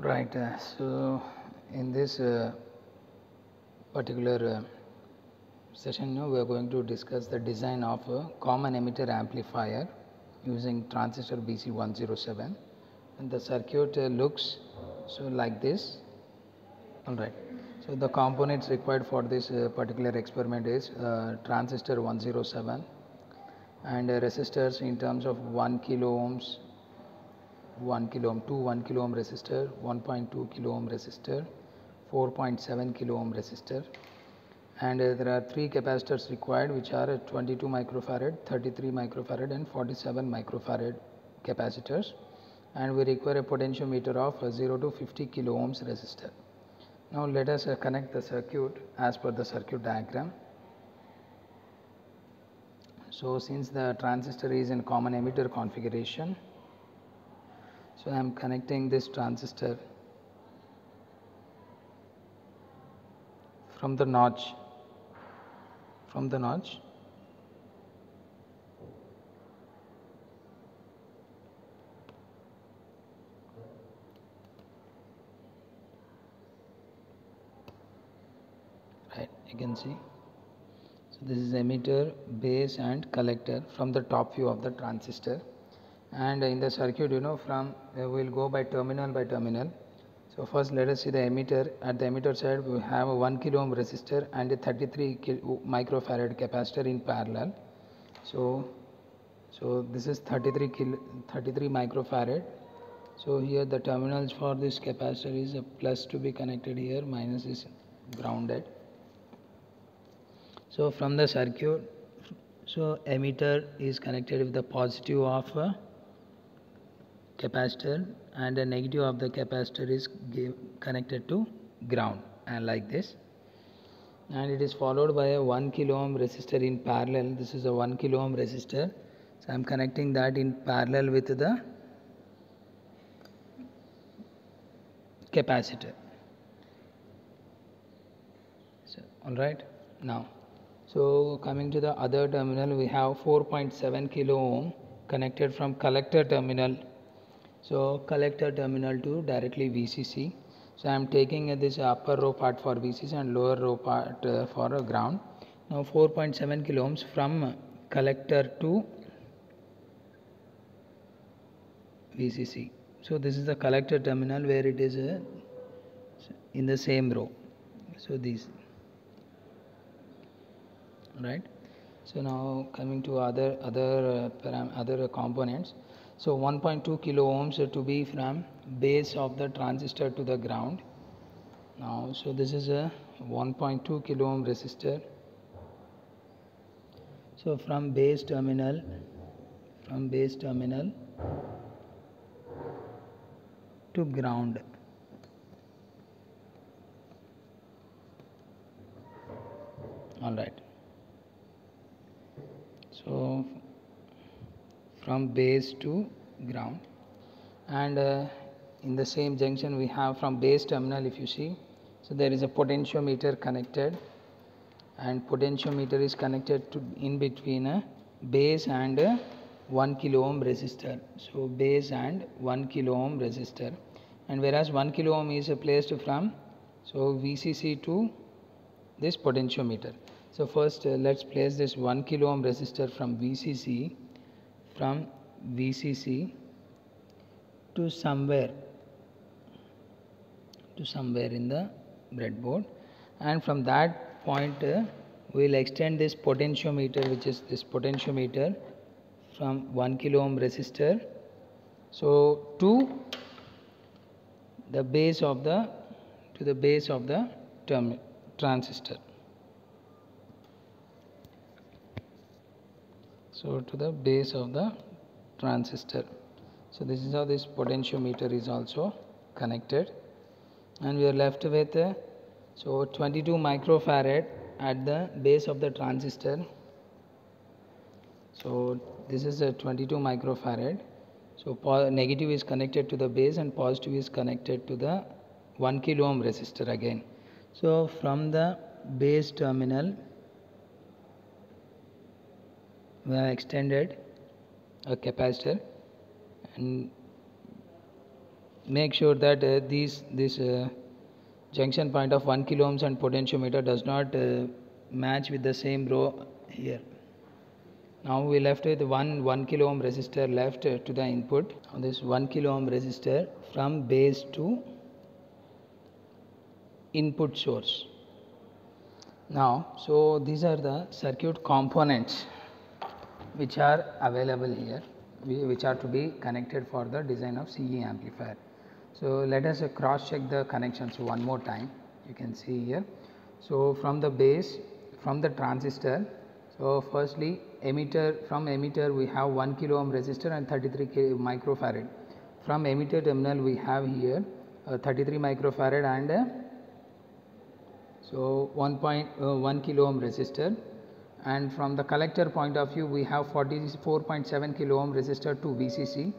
Right. So in this particular session, we are going to discuss the design of a common emitter amplifier using transistor BC107, and the circuit looks so like this. All right. So the components required for this particular experiment is transistor 107 and resistors in terms of 1 kilo ohms, 1 kilo ohm, 1 kilo ohm resistor, 1.2 kilo ohm resistor, 4.7 kilo ohm resistor, and there are 3 capacitors required, which are 22 microfarad, 33 microfarad and 47 microfarad capacitors, and we require a potentiometer of 0 to 50 kilo ohms resistor. Now let us connect the circuit as per the circuit diagram. So since the transistor is in common emitter configuration, so I am connecting this transistor from the notch, right, you can see. So this is emitter, base and collector from the top view of the transistor, and in the circuit, from we will go by terminal. So first let us see the emitter. At the emitter side we have a 1 kilo ohm resistor and a 33 microfarad capacitor in parallel. So this is 33 microfarad. So here the terminals for this capacitor is a plus to be connected here, minus is grounded. So from the circuit, so emitter is connected with the positive of a capacitor and the negative of the capacitor is connected to ground, and like this, and it is followed by a 1 kilo ohm resistor in parallel. This is a 1 kilo ohm resistor, so I am connecting that in parallel with the capacitor. So all right, now so coming to the other terminal, we have 4.7 kilo ohm connected from collector terminal. So collector terminal to directly VCC. So I am taking this upper row part for VCC and lower row part for ground. Now 4.7 kilo ohms from collector to VCC. So this is the collector terminal where it is in the same row. So these, right. So now coming to other components. So 1.2 kilo ohms to be from base of the transistor to the ground. Now so this is a 1.2 kilo ohm resistor. So from base terminal to ground. All right. So from base to ground, and in the same junction we have from base terminal, if you see, so there is a potentiometer connected, and potentiometer is connected to in between a base and 1 kilo ohm resistor. So base and 1 kilo ohm resistor, and whereas 1 kilo ohm is placed from VCC to this potentiometer. So first let's place this 1 kilo ohm resistor from VCC to somewhere in the breadboard, and from that point we will extend this potentiometer, which is this potentiometer from 1 kilo ohm resistor to the base of the transistor. So to the base of the transistor. So this is how this potentiometer is also connected, and we are left with 22 microfarad at the base of the transistor. So this is a 22 microfarad. So negative is connected to the base and positive is connected to the 1 kilo ohm resistor again. So from the base terminal we have extended a capacitor, and make sure that this junction point of 1 kilo ohms and potentiometer does not match with the same row here. Now we left with one kilo ohm resistor left to the input. Now this 1 kilo ohm resistor from base to input source. Now so these are the circuit components which are available here, which are to be connected for the design of CE amplifier. So let us cross check the connections one more time. You can see here. So from the base, from the transistor, so firstly emitter, from emitter we have 1 kilo ohm resistor and 33 microfarad. From emitter terminal we have here 33 microfarad and so 1 kilo ohm resistor, and from the collector point of view we have 44.7 kilo ohm resistor to VCC.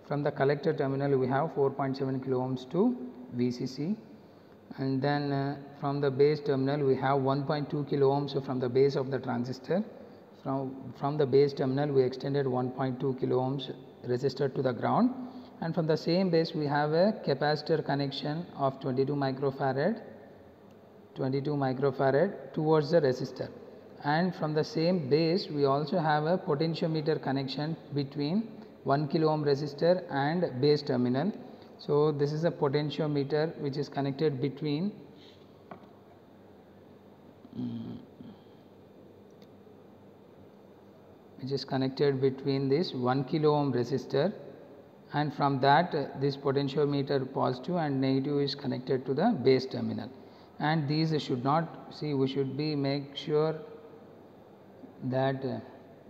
From the collector terminal we have 4.7 kilo ohms to VCC, and then from the base terminal we have 1.2 kilo ohms from the base of the transistor. From the base terminal we extended 1.2 kilo ohms resistor to the ground, and from the same base we have a capacitor connection of 22 microfarad towards the resistor, and from the same base we also have a potentiometer connection between 1 kilo ohm resistor and base terminal. So this is a potentiometer which is connected between this 1 kilo ohm resistor, and from that this potentiometer positive and negative is connected to the base terminal. And these should not see, we should be make sure that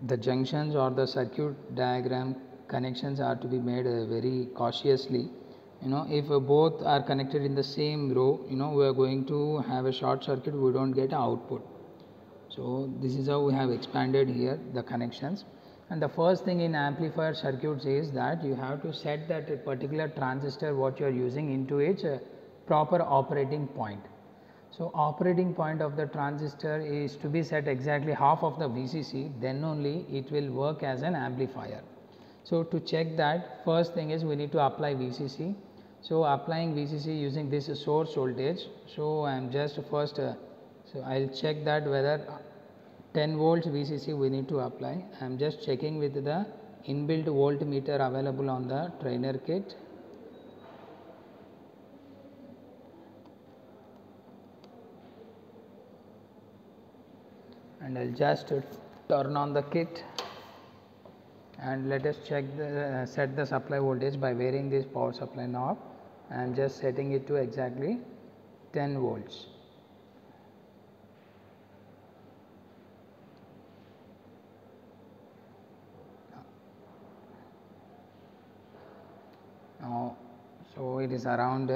the junctions or the circuit diagram connections are to be made very cautiously. If both are connected in the same row, we are going to have a short circuit, we don't get output. So this is how we have expanded here the connections. And the first thing in amplifier circuits is that you have to set that particular transistor what you are using into its proper operating point. So operating point of the transistor is to be set exactly half of the VCC, then only it will work as an amplifier. So to check that, first thing is we need to apply VCC. So applying VCC using this source voltage. So I am just first so I will check that whether 10 volts VCC we need to apply. I am just checking with the inbuilt voltmeter available on the trainer kit. And I will just turn on the kit and let us check the set the supply voltage by varying this power supply knob. I am just setting it to exactly 10 volts. Now, so it is around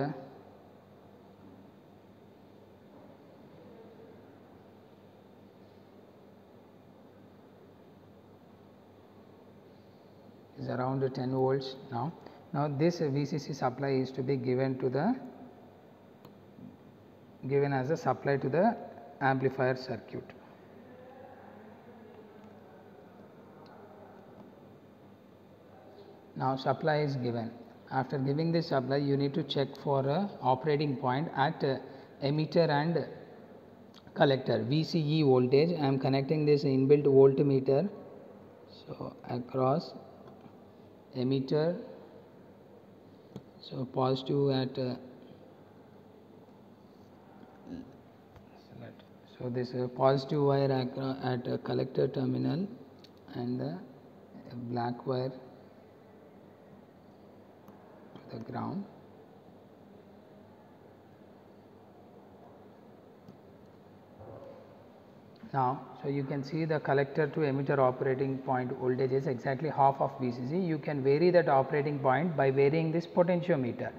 is around 10 volts now. Now this VCC supply is to be given as a supply to the amplifier circuit. Now supply is given. After giving this supply, you need to check for a operating point at emitter and collector VCE voltage. I am connecting this inbuilt voltmeter. So across emitter, so positive at so this positive wire at collector terminal and the black wire to the ground. Now, so you can see the collector to emitter operating point voltage is exactly half of VCC. You can vary that operating point by varying this potentiometer.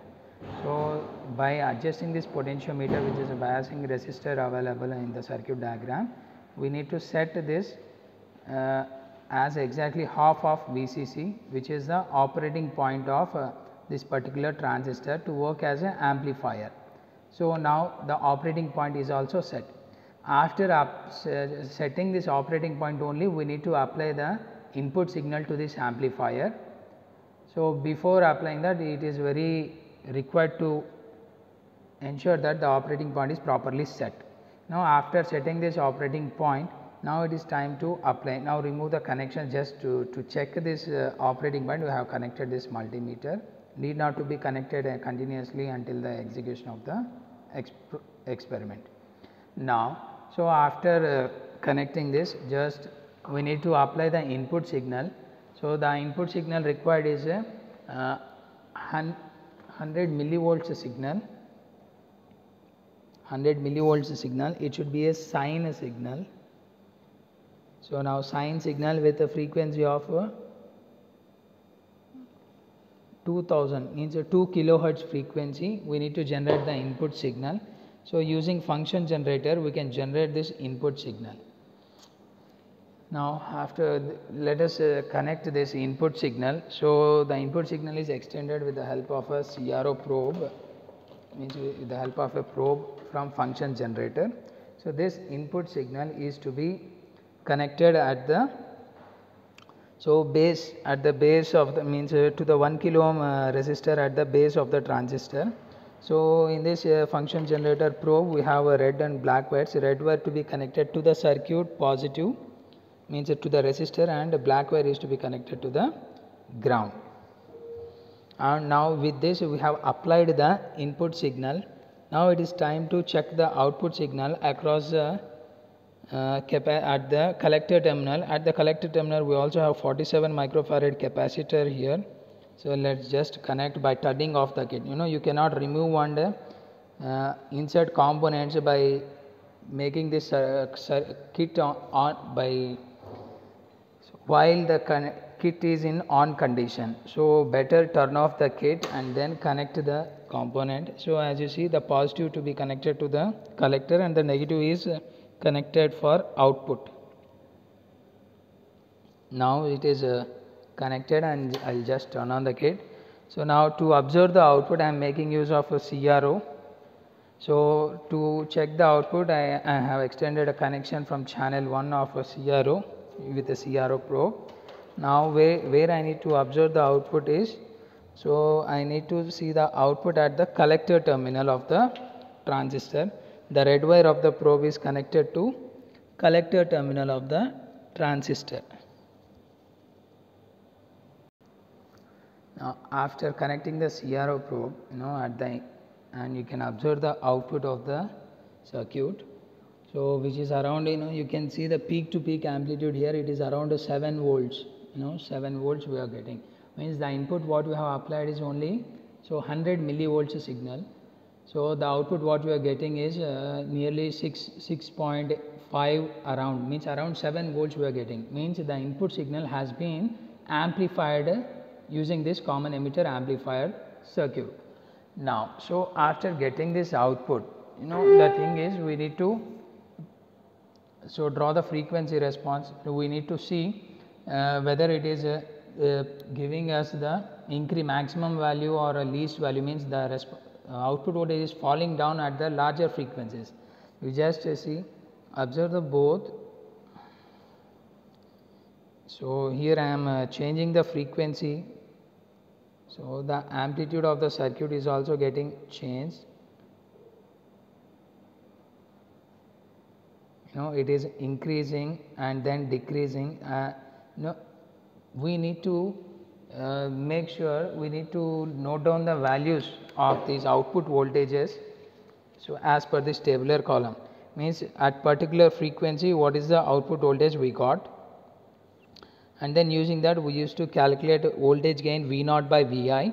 So, by adjusting this potentiometer, which is a biasing resistor available in the circuit diagram, we need to set this as exactly half of VCC, which is the operating point of this particular transistor to work as an amplifier. So, now the operating point is also set. After setting this operating point only, we need to apply the input signal to this amplifier. So, before applying that, it is very required to ensure that the operating point is properly set. Now, after setting this operating point, now it is time to apply. Now, remove the connection just to check this operating point. We have connected this multimeter, need not to be connected continuously until the execution of the experiment. Now, so after connecting this, just we need to apply the input signal. So, the input signal required is a 100 millivolts signal. 100 millivolts signal, it should be a sine signal. So, now sine signal with a frequency of 2000 means a 2 kilohertz frequency, we need to generate the input signal. So, using function generator we can generate this input signal. Now, after let us connect this input signal. So, the input signal is extended with the help of a CRO probe, means with the help of a probe from function generator. So, this input signal is to be connected at the base of the means to the 1 kilo ohm resistor at the base of the transistor. So, in this function generator probe we have a red and black wires. Red wire to be connected to the circuit positive, means to the resistor, and black wire is to be connected to the ground. And now with this we have applied the input signal. Now it is time to check the output signal across the at the collector terminal. At the collector terminal we also have 47 microfarad capacitor here. So, let us just connect by turning off the kit. You cannot remove and insert components by making this kit on by while the kit is in on condition. So, better turn off the kit and then connect the component. So, as you see, the positive to be connected to the collector and the negative is connected for output. Now, it is connected and I will just turn on the kit. So, now to observe the output I am making use of a CRO. So, to check the output I have extended a connection from channel 1 of a CRO with a CRO probe. Now, where I need to observe the output is, so I need to see the output at the collector terminal of the transistor. The red wire of the probe is connected to collector terminal of the transistor. Now, after connecting the CRO probe, at the and you can observe the output of the circuit. So, which is around, you can see the peak to peak amplitude here, it is around 7 volts, 7 volts we are getting, means the input what we have applied is only 100 millivolts signal. So, the output what we are getting is nearly 6.5 around, means around 7 volts we are getting, means the input signal has been amplified using this common emitter amplifier circuit. Now, so after getting this output, the thing is we need to draw the frequency response. We need to see whether it is giving us the maximum value or a least value, means the output voltage is falling down at the larger frequencies. You just see, observe the both. So, here I am changing the frequency. So, the amplitude of the circuit is also getting changed. It is increasing and then decreasing. We need to make sure, we need to note down the values of these output voltages. So, as per this tabular column, means at particular frequency what is the output voltage we got, and then using that we used to calculate voltage gain V naught by Vi,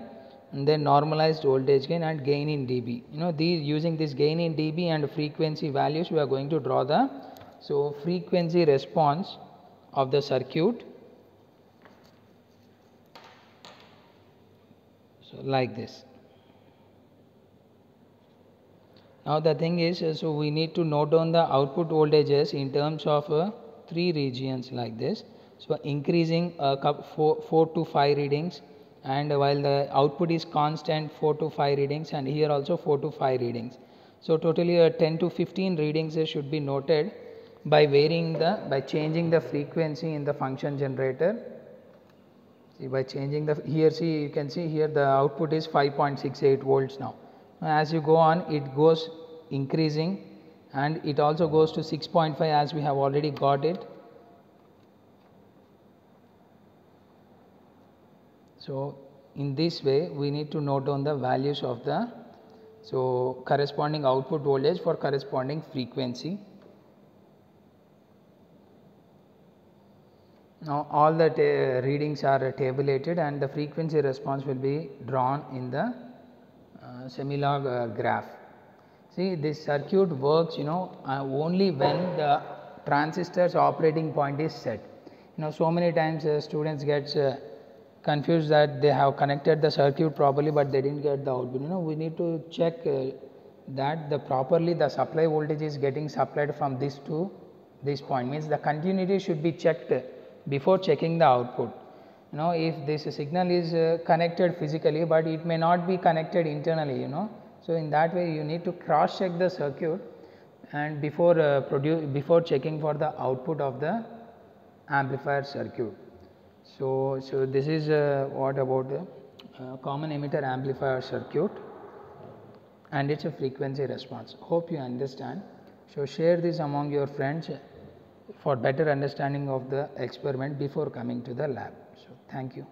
and then normalized voltage gain and gain in dB. These using this gain in dB and frequency values we are going to draw the frequency response of the circuit. So, like this. Now, the thing is, so we need to note down the output voltages in terms of 3 regions like this. So, increasing 4 to 5 readings, and while the output is constant 4 to 5 readings, and here also 4 to 5 readings. So, totally 10 to 15 readings should be noted by changing the frequency in the function generator. See, by changing the here, see, you can see here the output is 5.68 volts now. As you go on, it goes increasing, and it also goes to 6.5 as we have already got it. So in this way we need to note down the values of the corresponding output voltage for corresponding frequency. Now all the readings are tabulated, and the frequency response will be drawn in the semi-log graph. See, this circuit works only when the transistor's operating point is set. So many times students get confused that they have connected the circuit properly, but they didn't get the output. We need to check that properly the supply voltage is getting supplied from this to this point, means the continuity should be checked before checking the output. If this signal is connected physically, but it may not be connected internally, so in that way you need to cross check the circuit and before checking for the output of the amplifier circuit. So this is what about the common emitter amplifier circuit and its a frequency response. Hope you understand. So share this among your friends for better understanding of the experiment before coming to the lab. So thank you.